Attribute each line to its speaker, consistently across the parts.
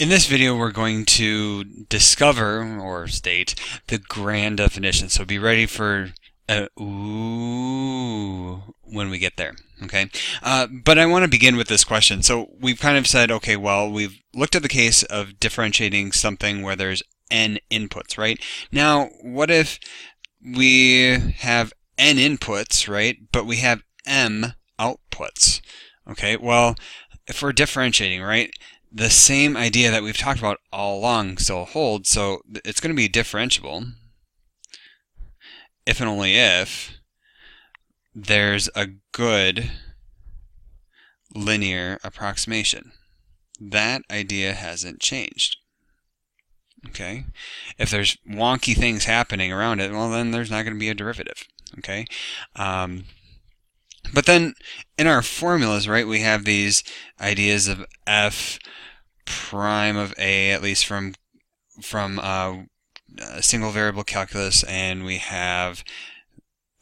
Speaker 1: In this video, we're going to discover or state the grand definition. So be ready for a ooh when we get there. Okay, but I want to begin with this question. So we've kind of said, okay, well, we've looked at the case of differentiating something where there's n inputs, right? Now, what if we have n inputs, right, but we have m outputs? Okay, well, if we're differentiating, right, the same idea that we've talked about all along still holds. So it's going to be differentiable if and only if there's a good linear approximation. That idea hasn't changed. Okay? If there's wonky things happening around it, well, then there's not going to be a derivative. Okay? But then in our formulas, right, we have these ideas of f prime of a, at least from single variable calculus, and we have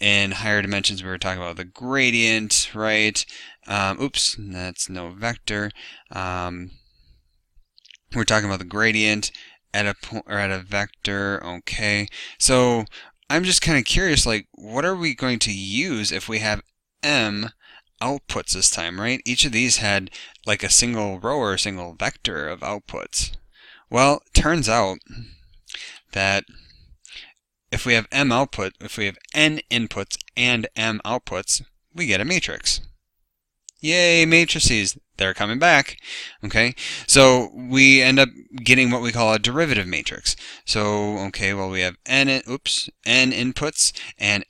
Speaker 1: in higher dimensions we were talking about the gradient, right? Oops, that's no vector. We're talking about the gradient at a point or at a vector. Okay, so I'm just kind of curious, like, what are we going to use if we have m outputs this time, right? Each of these had like a single row or a single vector of outputs. Well, it turns out that if we have m inputs and m outputs, we get a matrix. Yay, matrices! They're coming back. Okay, so we end up getting what we call a derivative matrix. So, okay, well, we have n inputs and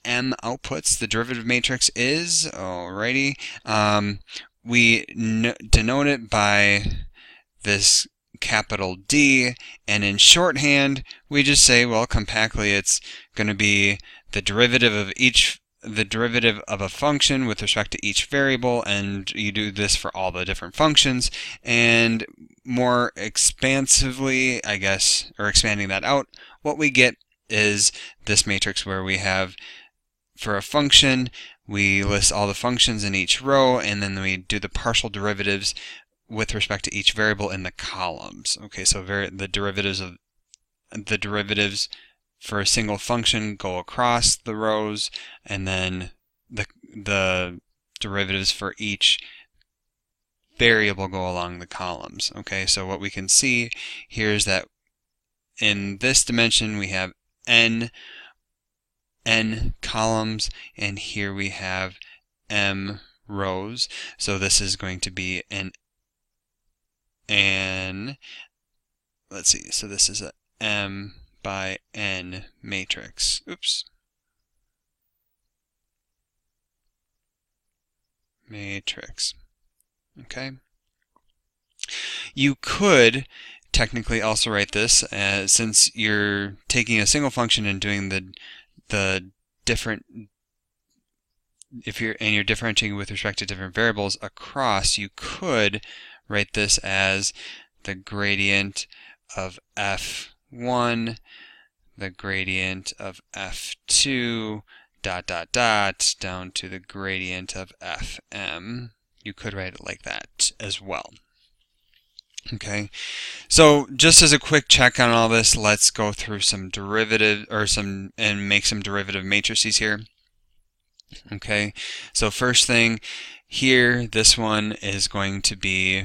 Speaker 1: m outputs. The derivative matrix is, alrighty, we denote it by this capital D, and in shorthand, we just say, well, compactly, it's going to be the derivative of a function with respect to each variable, and you do this for all the different functions. And more expansively, I guess, or expanding that out, what we get is this matrix where we have, for a function, we list all the functions in each row, and then we do the partial derivatives with respect to each variable in the columns. Okay, so the derivatives for a single function go across the rows, and then the derivatives for each variable go along the columns. Okay, so what we can see here is that in this dimension we have n columns, and here we have m rows. So this is going to be let's see, so this is a m by n matrix. Oops. Matrix. Okay. You could technically also write this as, since you're taking a single function and doing the different, you're differentiating with respect to different variables across, you could write this as the gradient of f1, the gradient of f2, down to the gradient of fm. You could write it like that as well. Okay, so just as a quick check on all this, let's go through some derivative and make some derivative matrices here. Okay, so first thing here, this one is going to be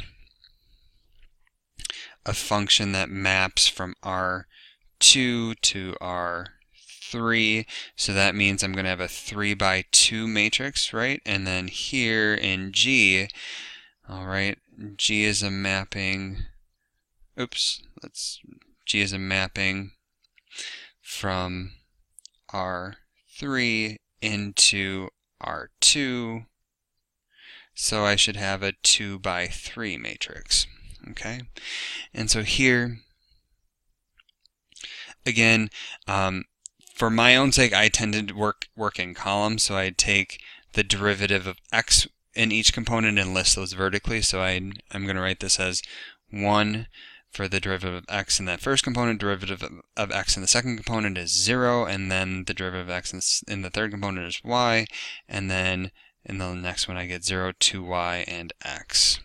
Speaker 1: a function that maps from R2 to R3. So that means I'm going to have a 3 by 2 matrix, right? And then here in G, alright, G is a mapping, G is a mapping from R3 into R2. So I should have a 2 by 3 matrix. Okay, and so here, again, for my own sake, I tend to work in columns, so I take the derivative of x in each component and list those vertically. So I'm going to write this as 1 for the derivative of x in that first component, derivative of x in the second component is 0, and then the derivative of x in the third component is y, and then in the next one I get 0, 2y, and x.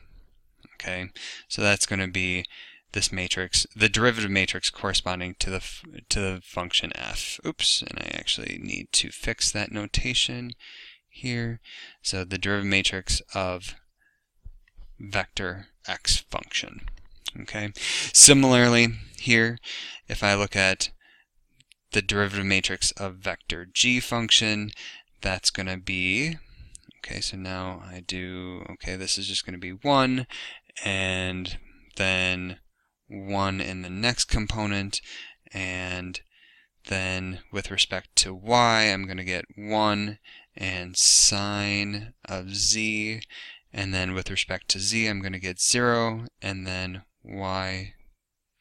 Speaker 1: Okay, so that's going to be this matrix, the derivative matrix corresponding to the function f. Oops, and I actually need to fix that notation here. So the derivative matrix of vector x function. Okay. Similarly, here, if I look at the derivative matrix of vector g function, that's going to be, okay, so now I do, okay, this is just going to be 1, and then 1 in the next component, and then with respect to y, I'm going to get 1 and sine of z, and then with respect to z, I'm going to get 0, and then y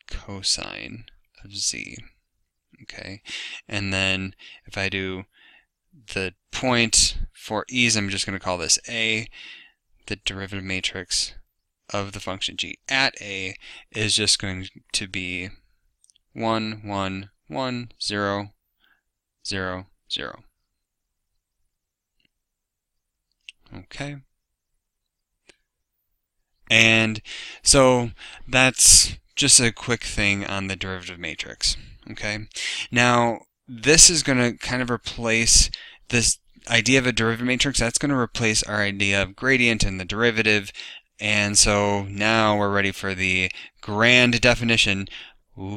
Speaker 1: cosine of z. Okay, and then if I do the point for e's, I'm just going to call this a. The derivative matrix of the function g at a is just going to be 1, 1, 1, 0, 0, 0. Okay. And so that's just a quick thing on the derivative matrix. Okay. Now, this is going to kind of replace this idea of a derivative matrix. That's going to replace our idea of gradient and the derivative. And so now we're ready for the grand definition. Ooh.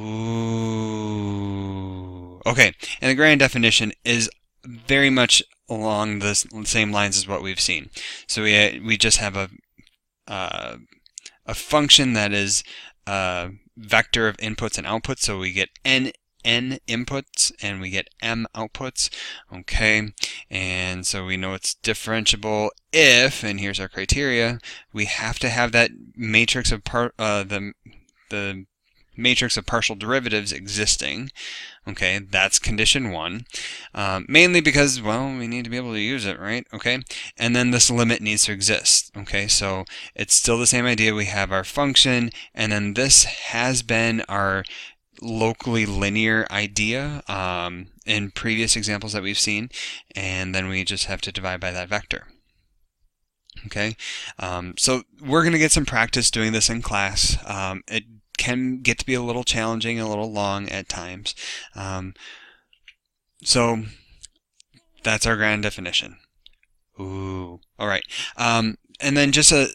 Speaker 1: Okay. And the grand definition is very much along the same lines as what we've seen. So we just have a function that is a vector of inputs and outputs, so we get n inputs and we get m outputs. Okay, and so we know it's differentiable if, and here's our criteria, we have to have that matrix of the matrix of partial derivatives existing. Okay, that's condition 1. Mainly because, well, we need to be able to use it, right? Okay, and then this limit needs to exist. Okay, so it's still the same idea. We have our function, and then this has been our locally linear idea in previous examples that we've seen, and then we just have to divide by that vector. Okay, so we're going to get some practice doing this in class. It can get to be a little challenging, a little long at times. So that's our grand definition. Ooh, all right. And then just a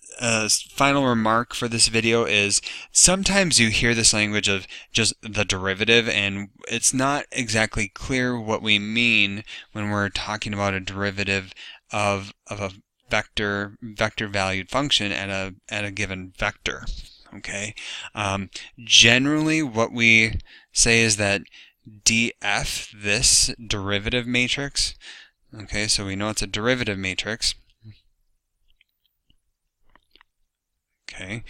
Speaker 1: final remark for this video is sometimes you hear this language of just the derivative, and it's not exactly clear what we mean when we're talking about a derivative of a vector valued function at a given vector. Okay. Generally, what we say is that df, this derivative matrix, okay, so we know it's a derivative matrix. Okay,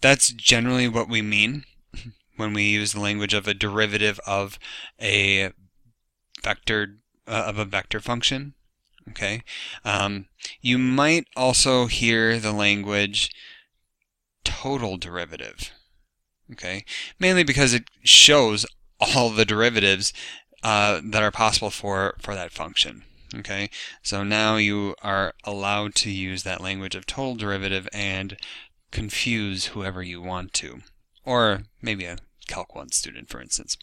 Speaker 1: that's generally what we mean when we use the language of a derivative of a vector function. Okay, you might also hear the language total derivative. Okay, mainly because it shows all the derivatives that are possible for that function. Okay, so now you are allowed to use that language of total derivative and confuse whoever you want to, or maybe a Calc 1 student, for instance.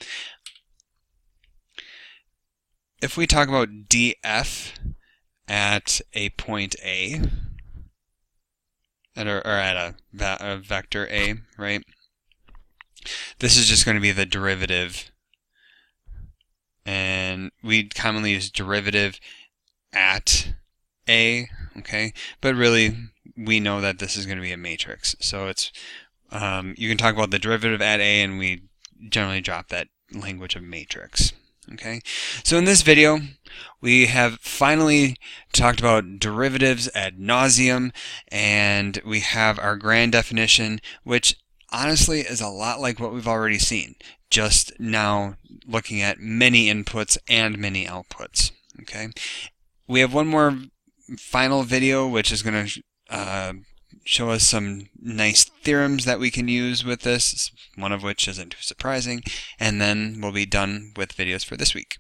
Speaker 1: If we talk about df at a point A, or at a vector A, right? This is just going to be the derivative, and we commonly use derivative at A, okay? But really, we know that this is going to be a matrix. So it's you can talk about the derivative at A, and we generally drop that language of matrix. Okay, so in this video, we have finally talked about derivatives ad nauseum, and we have our grand definition, which honestly is a lot like what we've already seen, just now looking at many inputs and many outputs. Okay, we have one more final video, which is going to show us some nice theorems that we can use with this, one of which isn't too surprising, and then we'll be done with videos for this week.